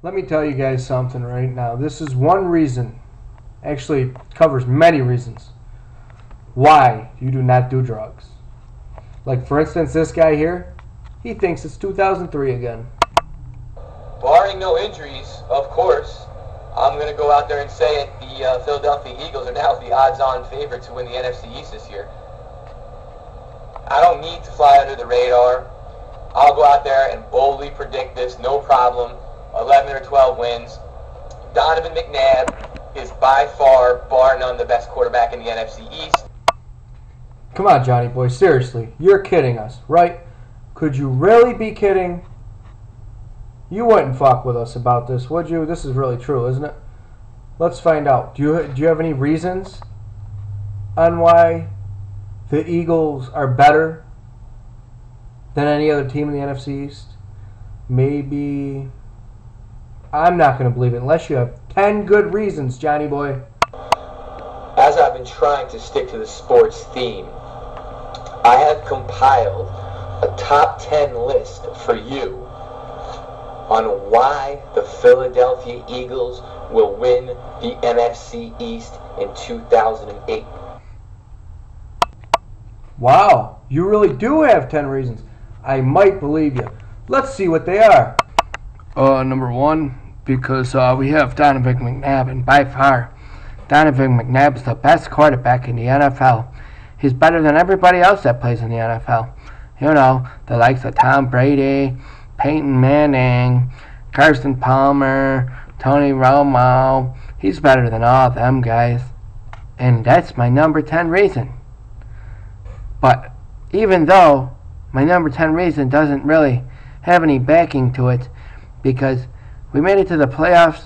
Let me tell you guys something right now. This is one reason, actually covers many reasons, why you do not do drugs. Like, for instance, this guy here, he thinks it's 2003 again. Barring no injuries, of course, I'm going to go out there and say it. The Philadelphia Eagles are now the odds-on favorite to win the NFC East this year. I don't need to fly under the radar. I'll go out there and boldly predict this, no problem. 11 or 12 wins. Donovan McNabb is by far, bar none, the best quarterback in the NFC East. Come on, Johnny boy, seriously, you're kidding us, right? Could you really be kidding? You wouldn't fuck with us about this, would you? This is really true, isn't it? Let's find out. Do you have any reasons on why the Eagles are better than any other team in the NFC East? Maybe. I'm not going to believe it unless you have 10 good reasons, Johnny boy. As I've been trying to stick to the sports theme, I have compiled a top 10 list for you on why the Philadelphia Eagles will win the NFC East in 2008. Wow, you really do have 10 reasons. I might believe you. Let's see what they are. Number one, because we have Donovan McNabb, and by far, Donovan McNabb is the best quarterback in the NFL. He's better than everybody else that plays in the NFL. You know, the likes of Tom Brady, Peyton Manning, Carson Palmer, Tony Romo. He's better than all of them guys. And that's my number 10 reason. But even though my number 10 reason doesn't really have any backing to it, because we made it to the playoffs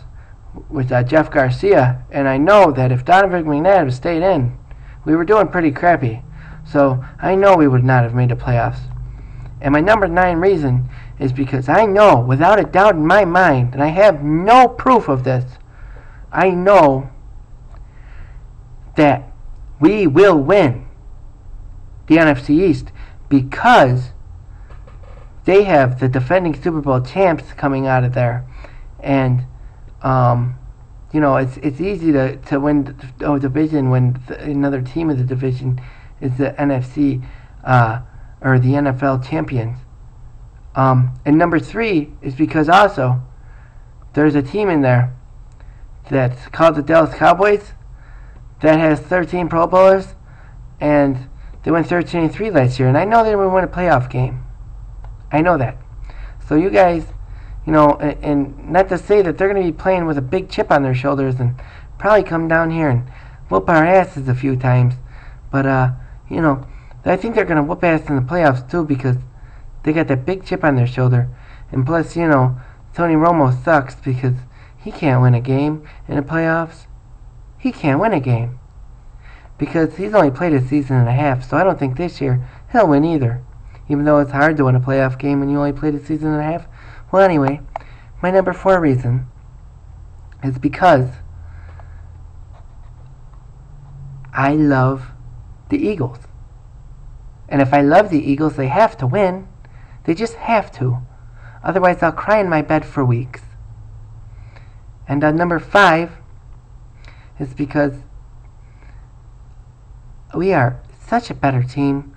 with Jeff Garcia, and I know that if Donovan McNabb stayed in, we were doing pretty crappy. So I know we would not have made the playoffs. And my number 9 reason is because I know, without a doubt in my mind, and I have no proof of this, I know that we will win the NFC East because they have the defending Super Bowl champs coming out of there. And, you know, it's easy to win a division when another team of the division is the NFC or the NFL champions. And number 3 is because also there's a team in there that's called the Dallas Cowboys that has 13 Pro Bowlers, and they went 13-3 last year, and I know they will win a playoff game. I know that. So you guys, you know, and not to say that they're going to be playing with a big chip on their shoulders and probably come down here and whoop our asses a few times, but you know, I think they're going to whoop ass in the playoffs too because they got that big chip on their shoulder. And plus, you know, Tony Romo sucks because he can't win a game in the playoffs. He can't win a game because he's only played a season and a half, so I don't think this year he'll win either. Even though it's hard to win a playoff game when you only played a season and a half. Well, anyway, my number 4 reason is because I love the Eagles. And if I love the Eagles, they have to win. They just have to. Otherwise, I'll cry in my bed for weeks. And number 5 is because we are such a better team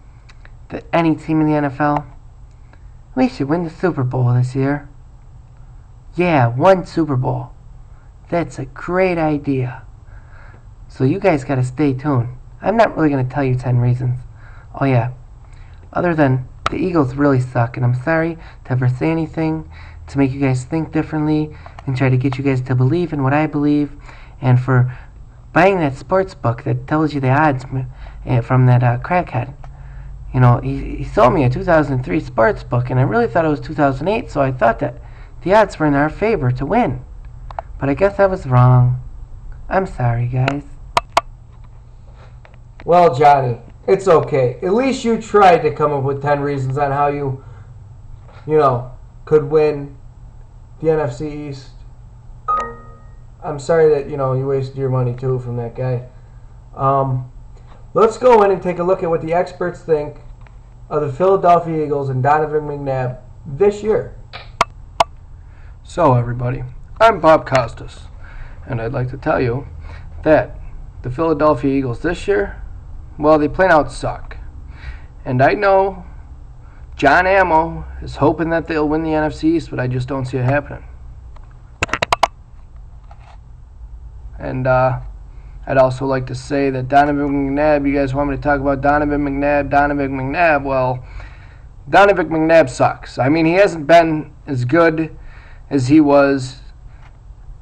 than any team in the NFL. We should win the Super Bowl this year. Yeah, 1 Super Bowl. That's a great idea. So you guys got to stay tuned. I'm not really going to tell you 10 reasons. Oh yeah. Other than the Eagles really suck, and I'm sorry to ever say anything to make you guys think differently and try to get you guys to believe in what I believe, and for buying that sports book that tells you the odds from that crackhead. You know, he sold me a 2003 sports book, and I really thought it was 2008, so I thought that the odds were in our favor to win. But I guess I was wrong. I'm sorry, guys. Well, Johnny, it's okay. At least you tried to come up with 10 reasons on how you know, could win the NFC East. I'm sorry that, you know, you wasted your money, too, from that guy. Let's go in and take a look at what the experts think of the Philadelphia Eagles and Donovan McNabb this year. So, everybody, I'm Bob Costas, and I'd like to tell you that the Philadelphia Eagles this year, well, they plain out suck. And I know John Ammo is hoping that they'll win the NFC East, but I just don't see it happening. And I'd also like to say that Donovan McNabb, you guys want me to talk about Donovan McNabb, well, Donovan McNabb sucks. I mean, he hasn't been as good as he was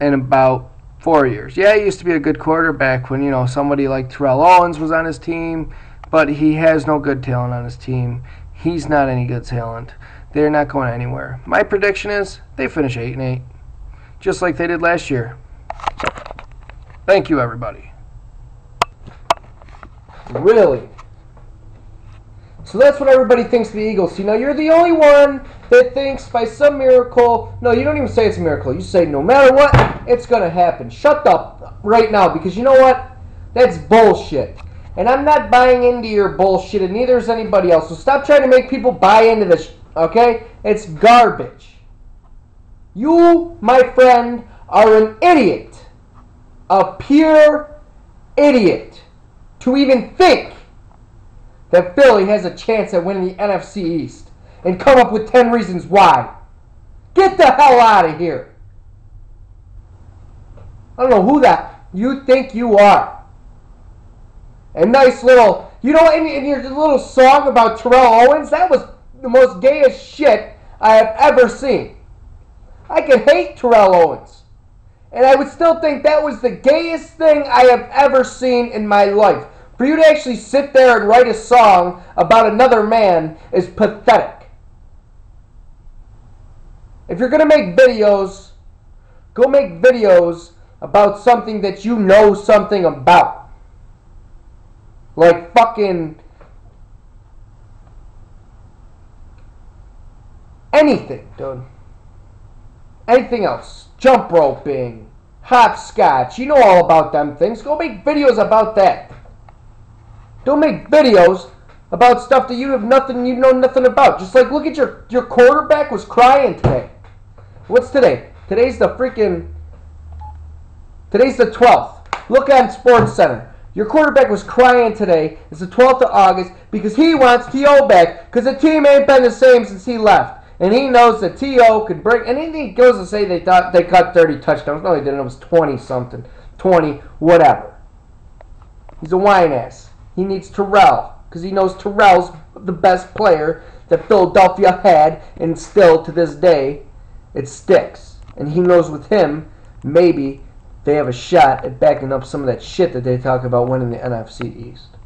in about 4 years. Yeah, he used to be a good quarterback when, somebody like Terrell Owens was on his team, but he has no good talent on his team. He's not any good talent. They're not going anywhere. My prediction is they finish 8-8, just like they did last year. Thank you, everybody. Really? So that's what everybody thinks of the Eagles. You're the only one that thinks by some miracle. No, you don't even say it's a miracle. You say no matter what, it's going to happen. Shut up right now, because you know what? That's bullshit. And I'm not buying into your bullshit, and neither is anybody else. So stop trying to make people buy into this, okay? It's garbage. You, my friend, are an idiot. A pure idiot. To even think that Philly has a chance at winning the NFC East and come up with 10 reasons why. Get the hell out of here. I don't know who that you think you are. A nice little, in your little song about Terrell Owens, that was the most gayest shit I have ever seen. I can hate Terrell Owens, and I would still think that was the gayest thing I have ever seen in my life. For you to actually sit there and write a song about another man is pathetic. If you're going to make videos, go make videos about something that you know something about. Like fucking anything, dude. Anything else. Jump roping, hopscotch. You know all about them things. Go make videos about that. Don't make videos about stuff that you know nothing about. Just like, look at your quarterback was crying today. What's today? Today's the 12th. Look on Sports Center. Your quarterback was crying today. It's the 12th of August because he wants T.O. back because the team ain't been the same since he left. And he knows that T.O. could bring, and he goes to say they thought they cut 30 touchdowns. No, they didn't. It was 20-something. 20, whatever. He's a whine ass. He needs Terrell because he knows Terrell's the best player that Philadelphia had, and still to this day it sticks. And he knows with him maybe they have a shot at backing up some of that shit that they talk about winning the NFC East.